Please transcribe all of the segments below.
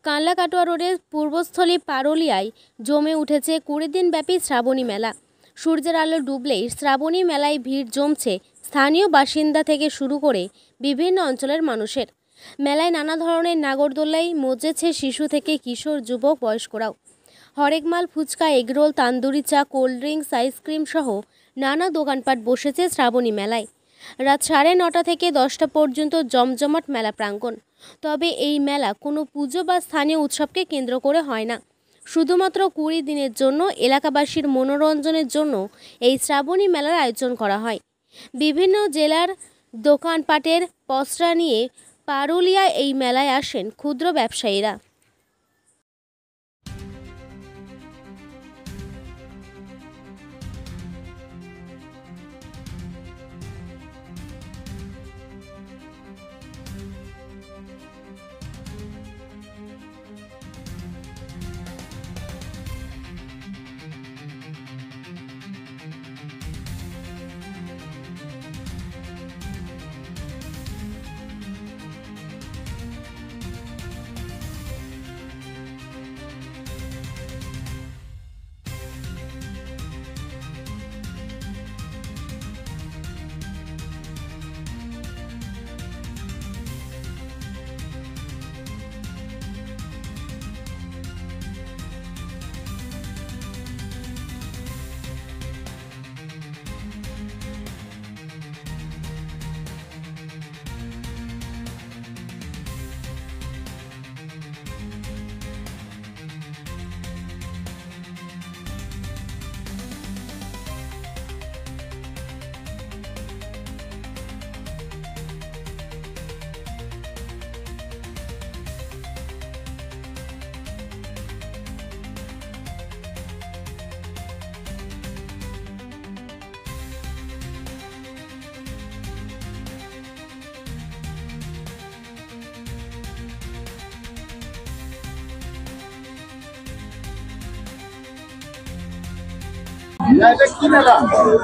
কানলা-কাটোয়া রোডের পূর্বস্থলী পারুলিয়ায় জমে উঠেছে 20 দিনব্যাপী শ্রাবণী মেলা। সূর্যের আলো ডুবলেই শ্রাবণী মেলায় ভিড় জমছে স্থানীয় বাসিন্দা থেকে শুরু করে বিভিন্ন অঞ্চলের মানুষের। মেলায় নানা ধরনের নাগরদোলায় মজেছে শিশু থেকে কিশোর, যুবক, বয়স্করাও। হরেকমাল, ফুচকা, এগরোল, তান্দুরি চা, কোল্ড ড্রিঙ্কস, আইসক্রিম সহ নানা দোকানপাট বসেছে শ্রাবণী মেলায়। রাত 9:30 থেকে 10টা পর্যন্ত জমজমাট মেলা প্রাঙ্গণ। তবে এই মেলা কোনো পুজো বা স্থানীয় উৎসবকে কেন্দ্র করে হয় না। শুধুমাত্র 20 দিনের জন্য এলাকাবাসীর মনোরঞ্জনের জন্য এই শ্রাবণী মেলার আয়োজন করা হয়। বিভিন্ন জেলার দোকানপাটের পসরা নিয়ে পারুলিয়ায় এই মেলায় আসেন ক্ষুদ্র ব্যবসায়ীরা।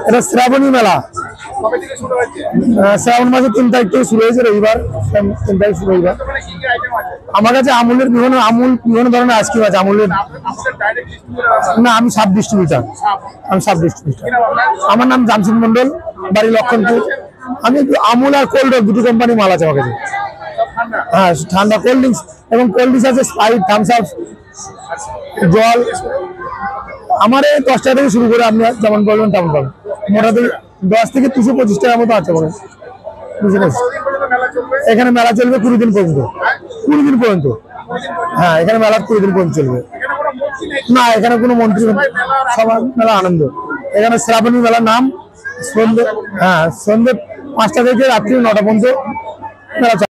এটা শ্রাবণী মেলা শ্রাবণ মাসের 3 তারিখ থেকে শুরু হয়েছে, রবিবার 3 তারিখ শুরু রবিবার। আমার কাছে আমুলের বিভিন্ন ধরনের আইসক্রিম আছে। আমুলের না, আমি সাব ডিস্ট্রিবিউটার। আমার নাম জামশেদ মন্ডল, বাড়ি লক্ষণপুর। আমি আমুল আর কোল্ড দুটো কোম্পানি মাল আছে আমার কাছে। হ্যাঁ, ঠান্ডা কোল্ড ড্রিঙ্কস এবং কোল্ড ড্রিঙ্কস আছে, স্প্রাইট, থামস আপ, জল। আমার 10 টাকা থেকে শুরু করে আপনি যেমন বলবেন তেমন পাবেন। মোটামুটি 10 থেকে 225 টাকার মতো আছে বলেন। এখানে মেলা চলবে 20 দিন পর্যন্ত। 20 দিন পর্যন্ত, হ্যাঁ, এখানে মেলা 20 দিন পর্যন্ত চলবে। না, এখানে কোনো মন্ত্রী, সবার মেলা আনন্দ। এখানে শ্রাবণী মেলার নাম সন্ধ্যে 5টা থেকে রাত্রি 9টা পর্যন্ত মেলা।